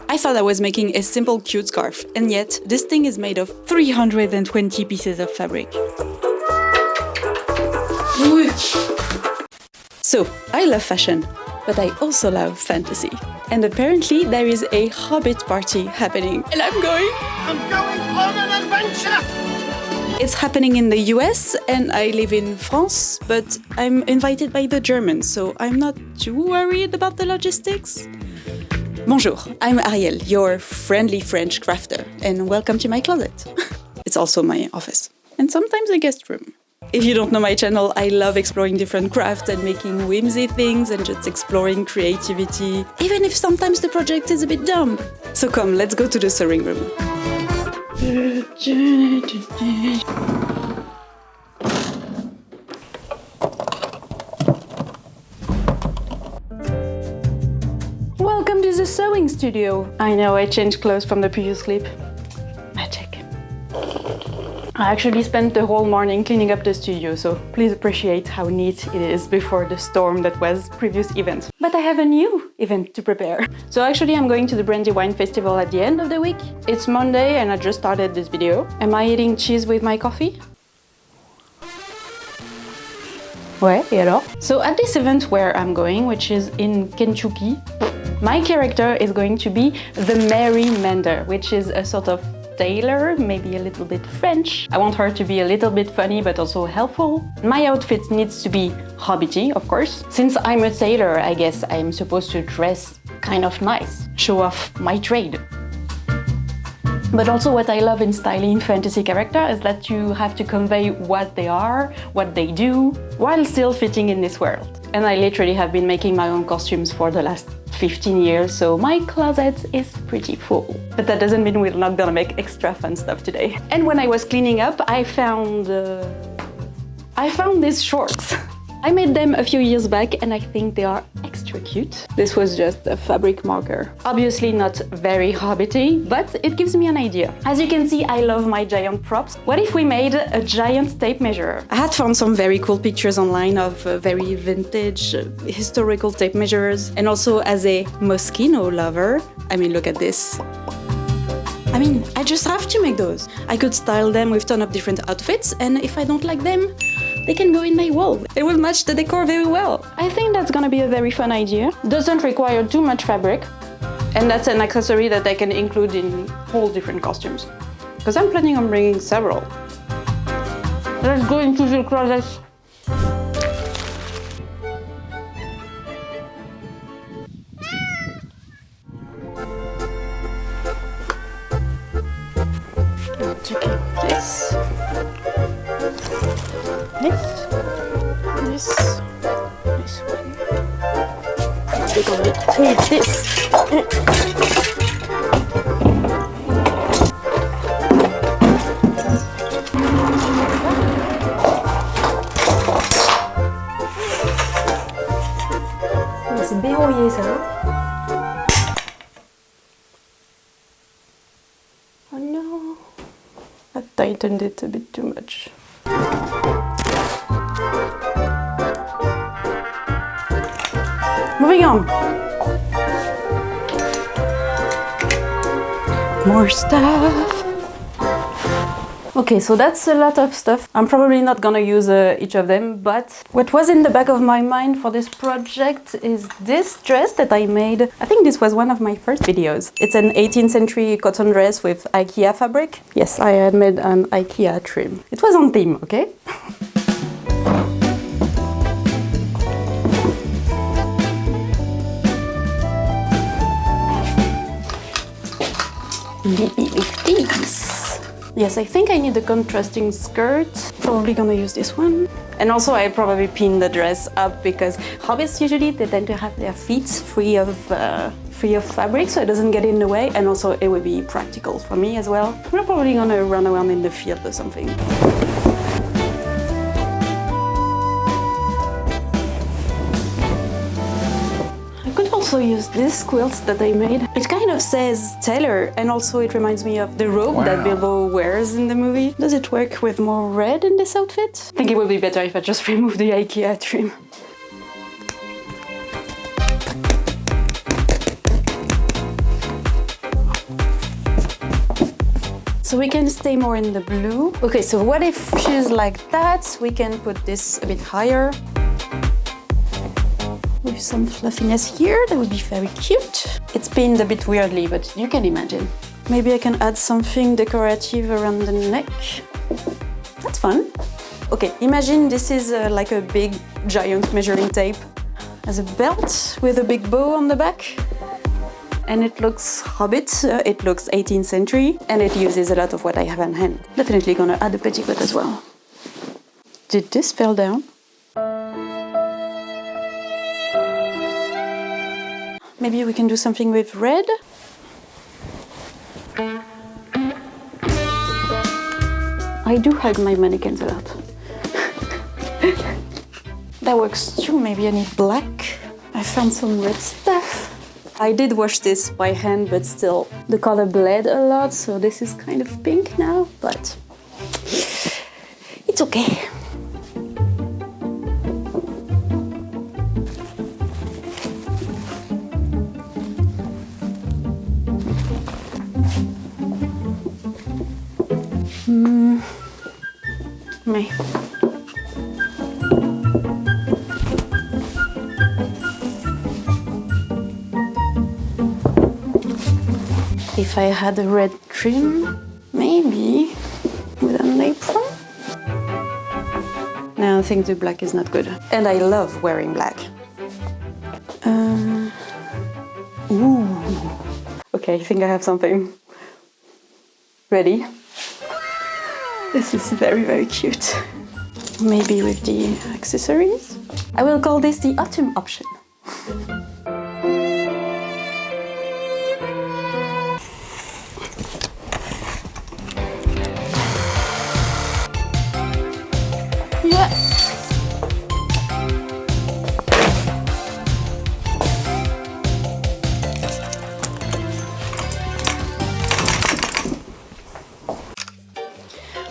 I thought I was making a simple cute scarf, and yet this thing is made of 320 pieces of fabric. So, I love fashion, but I also love fantasy. And apparently there is a hobbit party happening, and I'm going on an adventure! It's happening in the US, and I live in France, but I'm invited by the Germans, so I'm not too worried about the logistics. Bonjour, I'm Ariel, your friendly French crafter, and welcome to my closet. It's also my office, and sometimes a guest room. If you don't know my channel, I love exploring different crafts and making whimsy things and just exploring creativity, even if sometimes the project is a bit dumb. So come, let's go to the sewing room. Welcome to the sewing studio. I know I changed clothes from the previous clip. Magic. I actually spent the whole morning cleaning up the studio, so please appreciate how neat it is before the storm that was previous event. But I have a new event to prepare. So actually I'm going to the Brandy Wine Festival at the end of the week. It's Monday and I just started this video. Am I eating cheese with my coffee? Ouais, et alors? So at this event where I'm going, which is in Kentucky, my character is going to be the Merry Mender, which is a sort of tailor, maybe a little bit French. I want her to be a little bit funny but also helpful. My outfit needs to be hobbity, of course. Since I'm a tailor, I guess I'm supposed to dress kind of nice, show off my trade. But also what I love in styling fantasy characters is that you have to convey what they are, what they do, while still fitting in this world. And I literally have been making my own costumes for the last 15 years, so my closet is pretty full. But that doesn't mean we're not gonna make extra fun stuff today. And when I was cleaning up, I found these shorts. I made them a few years back and I think they are extra cute. This was just a fabric marker. Obviously not very hobbity, but it gives me an idea. As you can see, I love my giant props. What if we made a giant tape measure? I had found some very cool pictures online of very vintage, historical tape measures. And also as a Moschino lover, I mean, look at this. I mean, I just have to make those. I could style them with a ton of different outfits, and if I don't like them, they can go in my wall. It will match the decor very well. I think that's gonna be a very fun idea. Doesn't require too much fabric. And that's an accessory that I can include in whole different costumes. Because I'm planning on bringing several. Let's go into the closet. Checking this. This one. We're gonna need this. C'est verrouillé ça. Oh no, I tightened it a bit too much. Moving on. More stuff. Okay, so that's a lot of stuff. I'm probably not gonna use each of them, but what was in the back of my mind for this project is this dress that I made. I think this was one of my first videos. It's an 18th century cotton dress with IKEA fabric. Yes, I had made an IKEA trim. It was on theme, okay? Maybe with these. Yes, I think I need a contrasting skirt. Probably gonna use this one. And also I probably pin the dress up because hobbits usually they tend to have their feet free of fabric so it doesn't get in the way, and also it would be practical for me as well. We're probably gonna run around in the field or something. Also use this quilt that I made. It kind of says tailor, and also it reminds me of the robe that Bilbo wears in the movie. Does it work with more red in this outfit? I think it would be better if I just remove the IKEA trim. So we can stay more in the blue. Okay, so what if she's like that? We can put this a bit higher. With some fluffiness here, that would be very cute. It's pinned a bit weirdly, but you can imagine. Maybe I can add something decorative around the neck. That's fun. Okay, imagine this is like a big, giant measuring tape as a belt with a big bow on the back. And it looks hobbit, it looks 18th century, and it uses a lot of what I have on hand. Definitely gonna add a petticoat as well. Did this fall down? Maybe we can do something with red? I do hug my mannequins a lot. That works too, maybe I need black. I found some red stuff. I did wash this by hand, but still the color bled a lot, so this is kind of pink now, but it's okay. Me. If I had a red trim, maybe with an apron. No, I think the black is not good. And I love wearing black. Ooh. Okay, I think I have something. Ready? This is very, very cute. Maybe with the accessories. I will call this the autumn option. Yeah.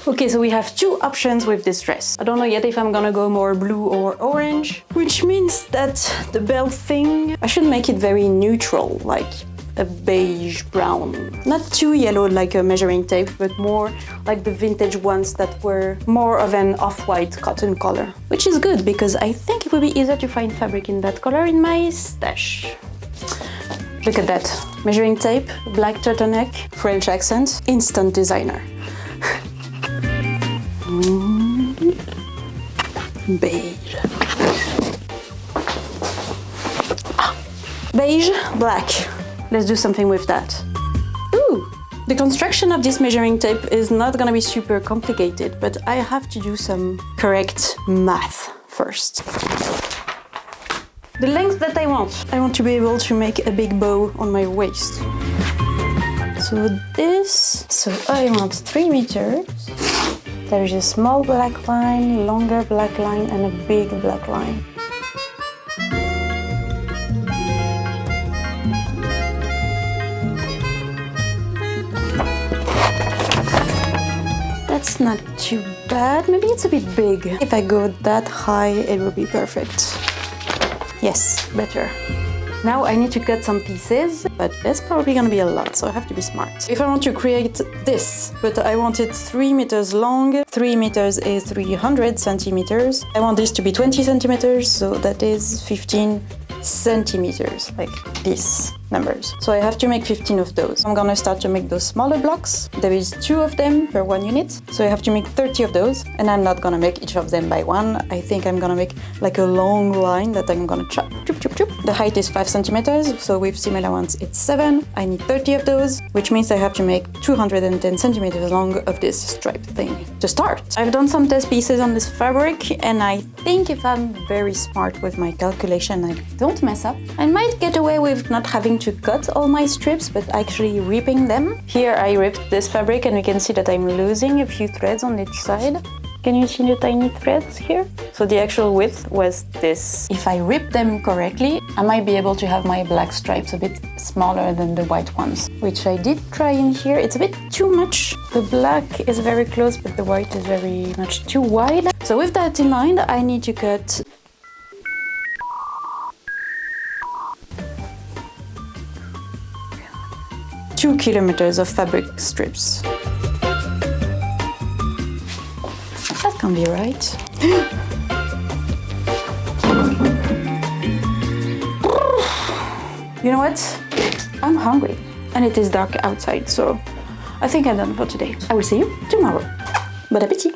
Okay, so we have two options with this dress. I don't know yet if I'm gonna go more blue or orange, which means that the belt thing, I should make it very neutral, like a beige brown. Not too yellow like a measuring tape, but more like the vintage ones that were more of an off-white cotton color, which is good because I think it will be easier to find fabric in that color in my stash. Look at that. Measuring tape, black turtleneck, French accent, instant designer. Beige. Beige, black. Let's do something with that. Ooh! The construction of this measuring tape is not gonna be super complicated, but I have to do some correct math first. The length that I want to be able to make a big bow on my waist. So I want 3 meters. There is a small black line, longer black line, and a big black line. That's not too bad. Maybe it's a bit big. If I go that high, it will be perfect. Yes, better. Now I need to cut some pieces, but that's probably gonna be a lot, so I have to be smart. If I want to create this, but I want it 3 meters long, 3 meters is 300 centimeters. I want this to be 20 centimeters, so that is 15 centimeters, like these numbers. So I have to make 15 of those. I'm gonna start to make those smaller blocks. There is 2 of them per 1 unit, so I have to make 30 of those, and I'm not gonna make each of them by one. I think I'm gonna make like a long line that I'm gonna chop, chop, chop, chop. The height is 5 centimeters, so with similar ones it's 7. I need 30 of those, which means I have to make 210 centimeters long of this striped thing to start. I've done some test pieces on this fabric, and I think if I'm very smart with my calculation, I don't mess up, I might get away with not having to cut all my strips, but actually ripping them. Here I ripped this fabric, and you can see that I'm losing a few threads on each side. Can you see the tiny threads here? So the actual width was this. If I rip them correctly, I might be able to have my black stripes a bit smaller than the white ones, which I did try in here. It's a bit too much. The black is very close, but the white is very much too wide. So with that in mind, I need to cut 2 kilometers of fabric strips. can't be right. You know what? I'm hungry and it is dark outside, so I think I'm done for today. I will see you tomorrow. Bon appétit!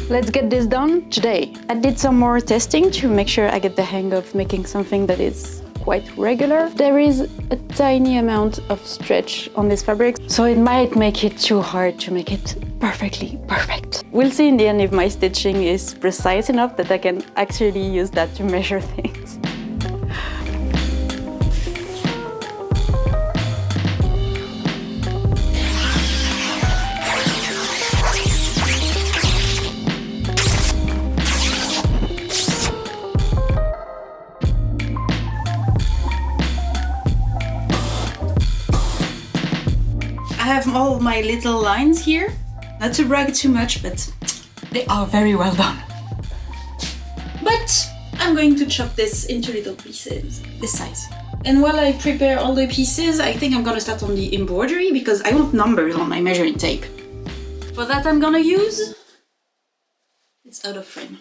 Let's get this done today. I did some more testing to make sure I get the hang of making something that is quite regular. There is a tiny amount of stretch on this fabric, so it might make it too hard to make it perfectly perfect. We'll see in the end if my stitching is precise enough that I can actually use that to measure things. I have all my little lines here. Not to brag too much, but they are very well done. But I'm going to chop this into little pieces, this size. And while I prepare all the pieces, I think I'm gonna start on the embroidery because I want numbers on my measuring tape. For that I'm gonna use... It's out of frame.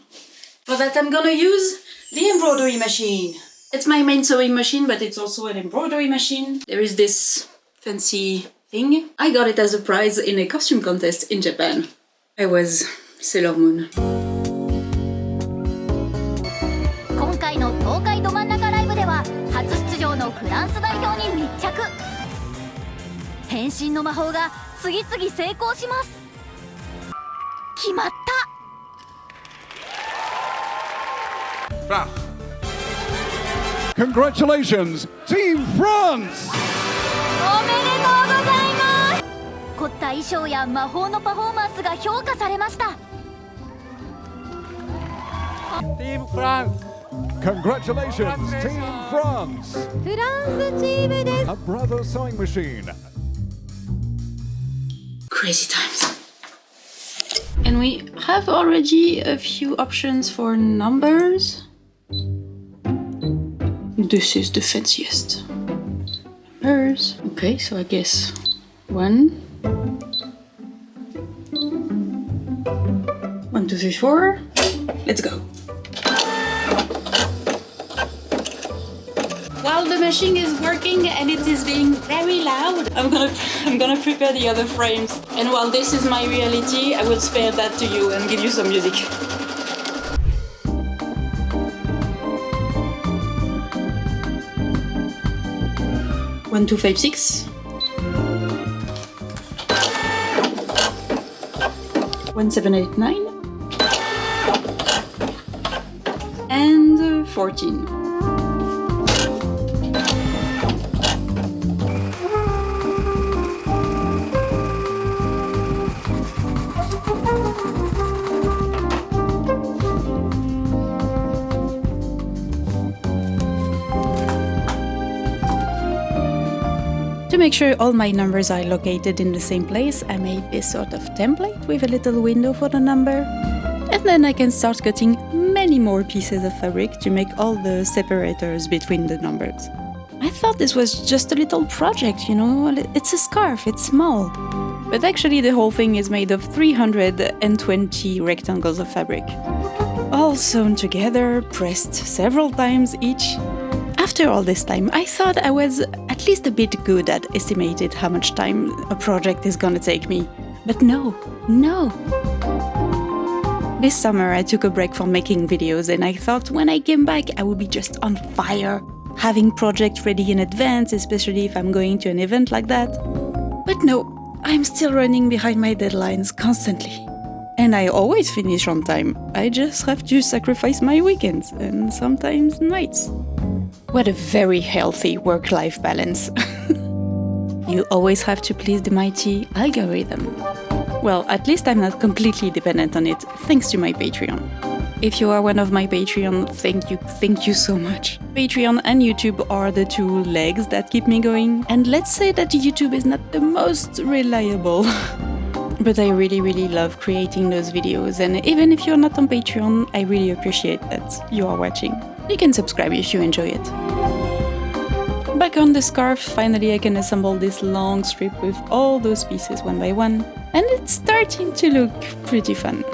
For that I'm gonna use the embroidery machine. It's my main sewing machine, but it's also an embroidery machine. There is this fancy thing. I got it as a prize in a costume contest in Japan. I was Sailor Moon. 今回の東海ど真ん中ライブでは初出場のフランス代表に密着。変身の魔法が次々成功します。決まった。 Congratulations, Team France! おめでとうございます。凝った衣装や魔法のパフォーマンスが評価されました。 Team France! Congratulations, Team France! フランスチームです。 A brother sewing machine. Crazy times. And we have already a few options for numbers. This is the fanciest. Numbers. Okay, so I guess 1, 1, 2, 3, 4. Let's go. While the machine is working and it is being very loud, I'm gonna prepare the other frames. And while this is my reality, I will spare that to you and give you some music. 1, 2, 5, 6. 1, 7, 8, 9. And 14. To make sure all my numbers are located in the same place, I made this sort of template with a little window for the number. And then I can start cutting many more pieces of fabric to make all the separators between the numbers. I thought this was just a little project, you know, it's a scarf, it's small. But actually the whole thing is made of 320 rectangles of fabric. All sewn together, pressed several times each. After all this time, I thought I was at least a bit good at estimating how much time a project is gonna take me. But no. This summer I took a break from making videos and I thought when I came back I would be just on fire, having projects ready in advance, especially if I'm going to an event like that. But no, I'm still running behind my deadlines constantly. And I always finish on time. I just have to sacrifice my weekends and sometimes nights. What a very healthy work-life balance. You always have to please the mighty algorithm. Well, at least I'm not completely dependent on it, thanks to my Patreon. If you are one of my Patreon, thank you so much. Patreon and YouTube are the two legs that keep me going. And let's say that YouTube is not the most reliable. But I really love creating those videos, and even if you're not on Patreon, I really appreciate that you are watching. You can subscribe if you enjoy it. Back on the scarf, finally I can assemble this long strip with all those pieces one by one, and it's starting to look pretty fun.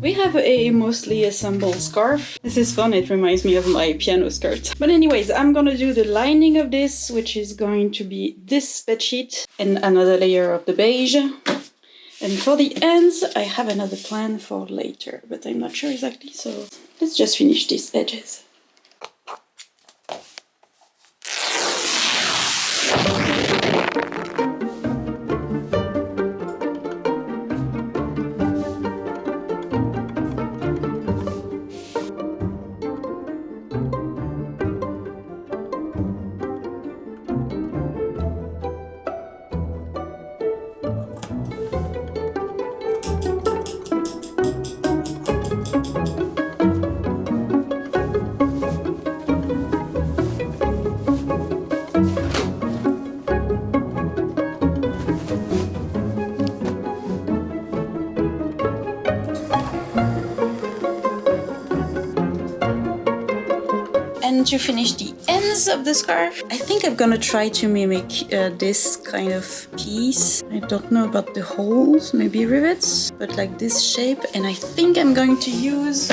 We have a mostly assembled scarf. This is fun, it reminds me of my piano skirt. But anyways, I'm gonna do the lining of this, which is going to be this bedsheet and another layer of the beige. And for the ends, I have another plan for later, but I'm not sure exactly, so let's just finish these edges. And to finish the ends of the scarf, I think I'm gonna try to mimic this kind of piece. I don't know about the holes, maybe rivets, but like this shape. And I think I'm going to use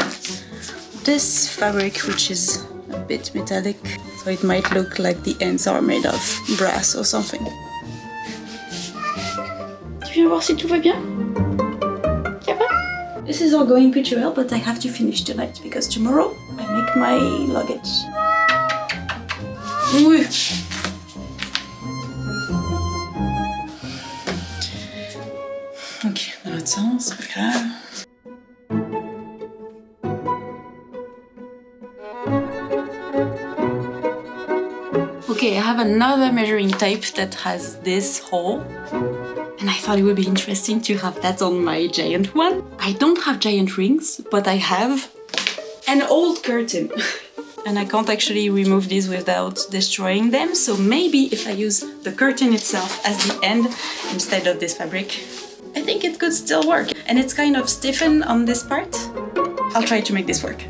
this fabric, which is a bit metallic, so it might look like the ends are made of brass or something. Tu viens voir si tout va bien? Ça va? This is all going pretty well, but I have to finish tonight because tomorrow I make my luggage. Oui. Ok, dans l'autre sens, c'est pas grave. Okay, I have another measuring tape that has this hole. And I thought it would be interesting to have that on my giant one. I don't have giant rings, but I have an old curtain. And I can't actually remove these without destroying them, so maybe if I use the curtain itself as the end instead of this fabric, I think it could still work. And it's kind of stiffened on this part. I'll try to make this work.